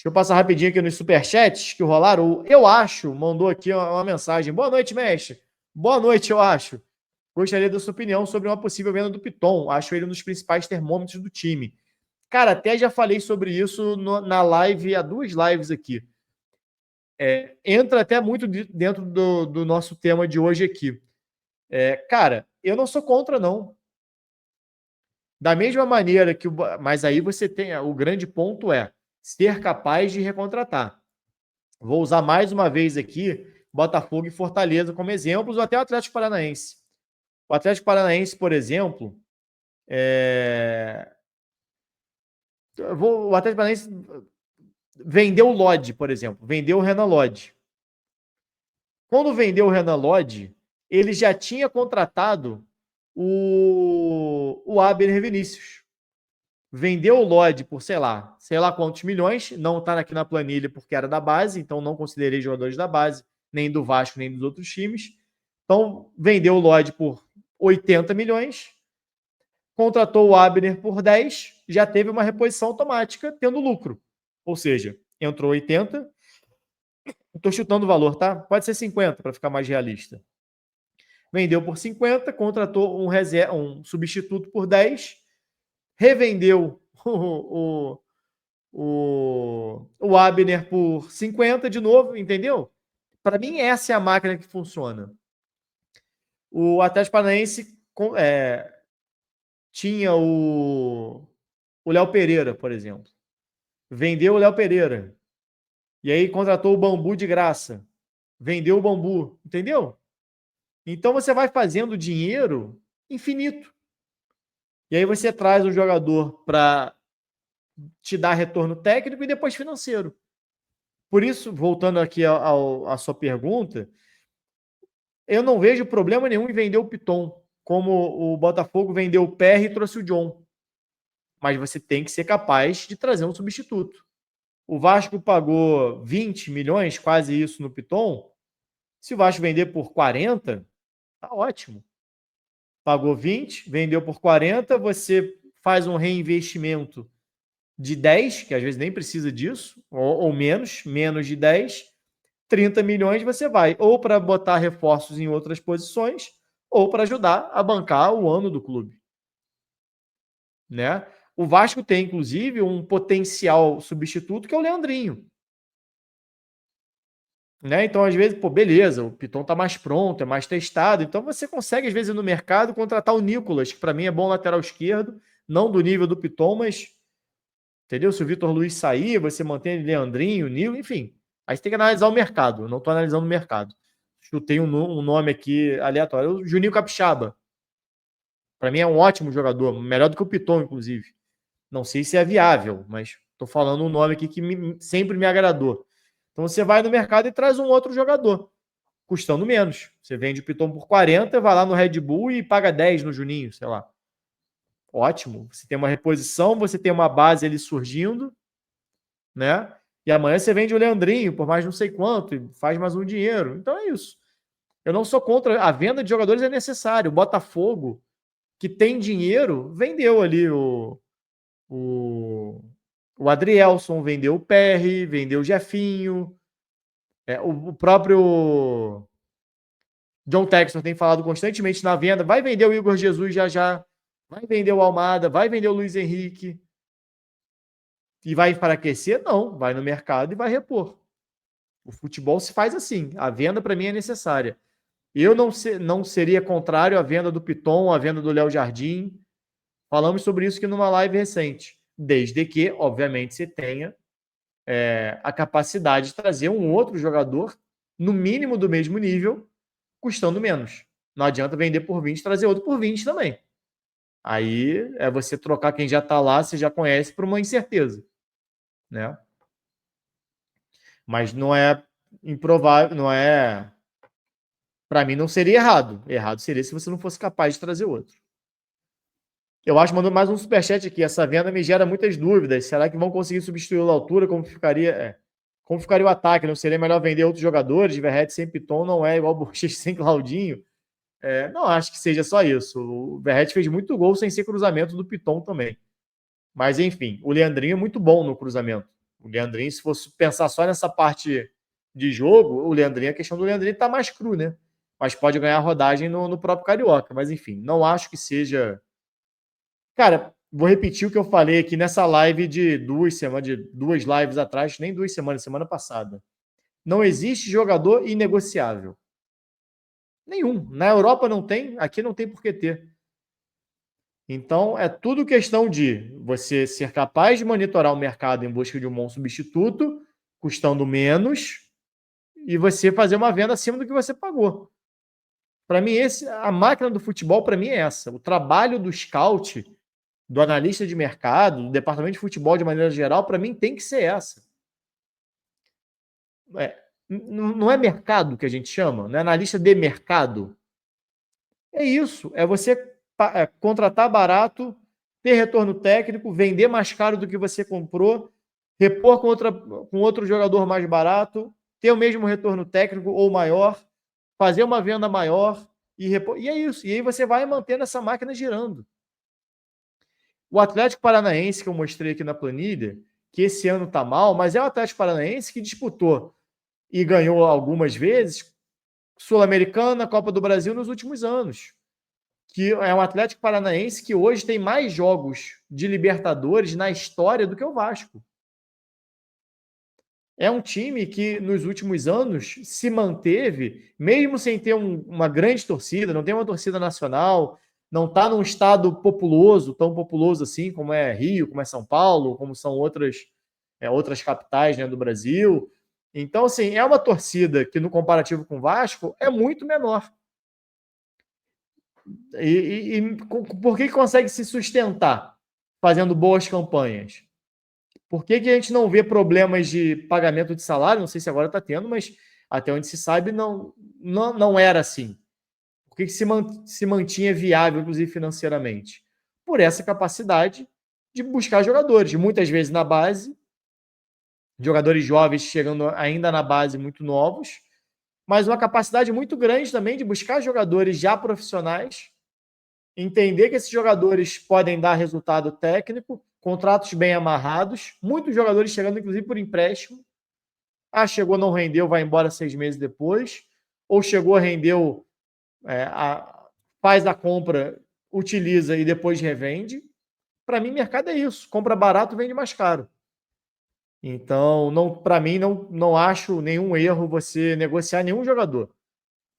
eu passar rapidinho aqui nos superchats que rolaram. O Eu Acho mandou aqui uma mensagem. Boa noite, mestre. Boa noite, Eu Acho. Gostaria da sua opinião sobre uma possível venda do Piton. Acho ele um dos principais termômetros do time. Cara, até já falei sobre isso na live, há 2 lives aqui. Entra até muito dentro do nosso tema de hoje aqui. Cara, eu não sou contra, não. Da mesma maneira que... Mas aí você tem... O grande ponto é ser capaz de recontratar. Vou usar mais uma vez aqui Botafogo e Fortaleza como exemplos, ou até o Atlético Paranaense. O Atlético Paranaense, por exemplo, o Atlético Paranaense vendeu o Lodge, por exemplo. Vendeu o Renan Lodge. Quando vendeu o Renan Lodge, ele já tinha contratado o Abner Vinícius. Vendeu o Lodge por, sei lá quantos milhões, não está aqui na planilha porque era da base, então não considerei jogadores da base, nem do Vasco, nem dos outros times. Então, vendeu o Lodge por 80 milhões, contratou o Abner por 10, já teve uma reposição automática, tendo lucro. Ou seja, entrou 80, estou chutando o valor, tá? Pode ser 50, para ficar mais realista. Vendeu por 50, contratou um substituto por 10, revendeu o Abner por 50 de novo, entendeu? Para mim, essa é a máquina que funciona. O Atlético Paranaense tinha o Léo Pereira, por exemplo. Vendeu o Léo Pereira. E aí contratou o Bambu de graça. Vendeu o Bambu, entendeu? Então você vai fazendo dinheiro infinito. E aí você traz um jogador para te dar retorno técnico e depois financeiro. Por isso, voltando aqui à sua pergunta, eu não vejo problema nenhum em vender o Piton, como o Botafogo vendeu o PR e trouxe o John. Mas você tem que ser capaz de trazer um substituto. O Vasco pagou 20 milhões, quase isso, no Piton. Se o Vasco vender por 40, tá ótimo. Pagou 20, vendeu por 40, você faz um reinvestimento de 10, que às vezes nem precisa disso, ou menos de 10, 30 milhões você vai ou para botar reforços em outras posições ou para ajudar a bancar o ano do clube. Né? O Vasco tem, inclusive, um potencial substituto que é o Leandrinho. Né? Então, às vezes, beleza, o Piton está mais pronto, é mais testado, então você consegue, às vezes, no mercado, contratar o Nicolas, que para mim é bom lateral esquerdo, não do nível do Piton, mas, entendeu? Se o Vitor Luiz sair, você mantém o Leandrinho, o Nil, enfim. Aí você tem que analisar o mercado, eu não estou analisando o mercado. Chutei um nome aqui aleatório, o Juninho Capixaba. Para mim é um ótimo jogador, melhor do que o Piton, inclusive. Não sei se é viável, mas estou falando um nome aqui que sempre me agradou. Então você vai no mercado e traz um outro jogador, custando menos. Você vende o Piton por 40, vai lá no Red Bull e paga 10 no Juninho, sei lá. Ótimo. Você tem uma reposição, você tem uma base ali surgindo, né? E amanhã você vende o Leandrinho por mais não sei quanto e faz mais um dinheiro. Então é isso. Eu não sou contra. A venda de jogadores é necessário. O Botafogo, que tem dinheiro, vendeu ali o Adrielson, vendeu o PR, vendeu o Jefinho. O próprio John Textor tem falado constantemente na venda. Vai vender o Igor Jesus já. Vai vender o Almada, vai vender o Luiz Henrique. E vai enfraquecer? Não. Vai no mercado e vai repor. O futebol se faz assim. A venda, para mim, é necessária. Eu não seria contrário à venda do Piton, à venda do Léo Jardim. Falamos sobre isso aqui numa live recente. Desde que, obviamente, você tenha a capacidade de trazer um outro jogador, no mínimo do mesmo nível, custando menos. Não adianta vender por 20 e trazer outro por 20 também. Aí é você trocar quem já está lá, você já conhece, por uma incerteza. Né? Mas não é improvável, não é... Para mim não seria errado. Errado seria se você não fosse capaz de trazer outro. Eu acho, mandando mais um superchat aqui. Essa venda me gera muitas dúvidas. Será que vão conseguir substituir a altura? Como ficaria o ataque? Não seria melhor vender outros jogadores? Verratti sem Piton não é igual o Bochecha sem Claudinho? Não acho que seja só isso. O Verratti fez muito gol sem ser cruzamento do Piton também. Mas, enfim, o Leandrinho é muito bom no cruzamento. O Leandrinho, se fosse pensar só nessa parte de jogo, o Leandrinho, a questão do Leandrinho tá mais cru, né? Mas pode ganhar rodagem no próprio Carioca. Mas enfim, não acho que seja... Cara, vou repetir o que eu falei aqui nessa live de duas lives atrás, nem 2 semanas, semana passada. Não existe jogador inegociável. Nenhum. Na Europa não tem, aqui não tem por que ter. Então, é tudo questão de você ser capaz de monitorar o mercado em busca de um bom substituto, custando menos, e você fazer uma venda acima do que você pagou. Para mim, a máquina do futebol, para mim, é essa. O trabalho do scout, do analista de mercado, do departamento de futebol de maneira geral, para mim, tem que ser essa. Não é mercado que a gente chama? Não é analista de mercado? É isso. É você contratar barato, ter retorno técnico, vender mais caro do que você comprou, repor com outro jogador mais barato, ter o mesmo retorno técnico ou maior, fazer uma venda maior e repor. E é isso. E aí você vai mantendo essa máquina girando. O Atlético Paranaense, que eu mostrei aqui na planilha, que esse ano está mal, mas é o Atlético Paranaense que disputou e ganhou algumas vezes Sul-Americana, Copa do Brasil nos últimos anos. Que é um Atlético Paranaense que hoje tem mais jogos de Libertadores na história do que o Vasco. É um time que nos últimos anos se manteve, mesmo sem ter uma grande torcida, não tem uma torcida nacional, não está num estado populoso, tão populoso assim como é Rio, como é São Paulo, como são outras capitais, né, do Brasil. Então, assim, é uma torcida que, no comparativo com o Vasco, é muito menor. E por que consegue se sustentar fazendo boas campanhas? Por que a gente não vê problemas de pagamento de salário? Não sei se agora está tendo, mas até onde se sabe não era assim. Por que se mantinha viável, inclusive financeiramente? Por essa capacidade de buscar jogadores, muitas vezes na base, jogadores jovens chegando ainda na base muito novos, mas uma capacidade muito grande também de buscar jogadores já profissionais, entender que esses jogadores podem dar resultado técnico, contratos bem amarrados, muitos jogadores chegando, inclusive, por empréstimo. Chegou, não rendeu, vai embora 6 meses depois. Ou chegou, rendeu, faz a compra, utiliza e depois revende. Para mim, mercado é isso. Compra barato, vende mais caro. Então, para mim, não acho nenhum erro você negociar nenhum jogador.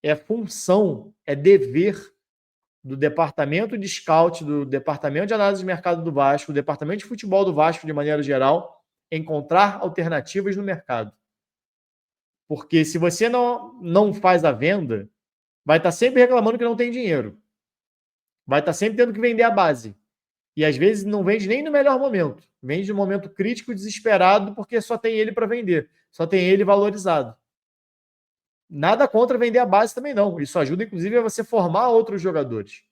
É função, é dever do departamento de scout, do departamento de análise de mercado do Vasco, do departamento de futebol do Vasco, de maneira geral, encontrar alternativas no mercado. Porque se você não faz a venda, vai estar sempre reclamando que não tem dinheiro. Vai estar sempre tendo que vender a base. E às vezes não vende nem no melhor momento. Vende no momento crítico, desesperado, porque só tem ele para vender. Só tem ele valorizado. Nada contra vender a base também não. Isso ajuda, inclusive, a você formar outros jogadores.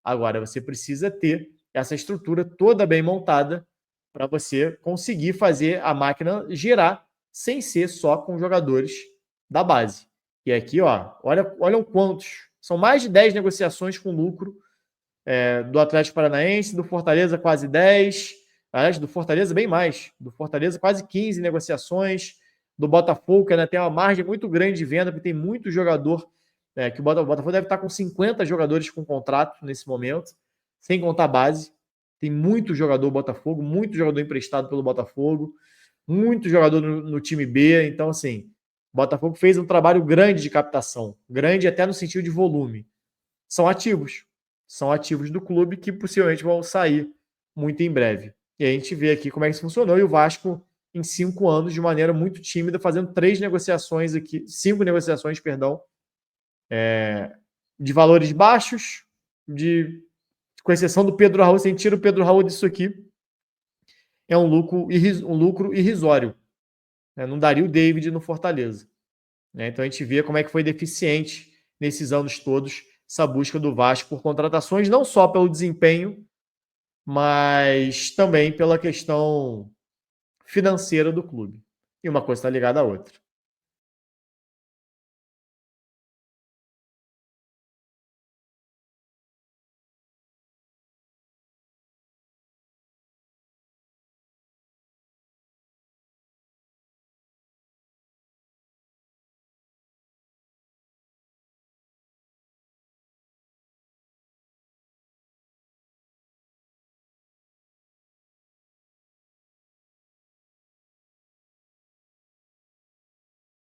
Agora, você precisa ter essa estrutura toda bem montada para você conseguir fazer a máquina girar sem ser só com jogadores da base. E aqui, olham quantos. São mais de 10 negociações com lucro do Atlético Paranaense, do Fortaleza quase 10. Aliás, do Fortaleza bem mais. Do Fortaleza quase 15 negociações. Do Botafogo, que ainda tem uma margem muito grande de venda, porque tem muito jogador, que o Botafogo deve estar com 50 jogadores com contrato nesse momento, sem contar a base. Tem muito jogador Botafogo, muito jogador emprestado pelo Botafogo, muito jogador no time B. Então, assim, o Botafogo fez um trabalho grande de captação, grande até no sentido de volume. São ativos do clube que possivelmente vão sair muito em breve. E a gente vê aqui como é que isso funcionou, e o Vasco, em 5 anos, de maneira muito tímida, fazendo 5 negociações, de valores baixos, com exceção do Pedro Raul. Se a gente tira o Pedro Raul disso aqui, é um lucro irrisório. Não daria o David no Fortaleza. Então a gente vê como é que foi deficiente nesses anos todos essa busca do Vasco por contratações, não só pelo desempenho, mas também pela questão financeira do clube. E uma coisa está ligada à outra.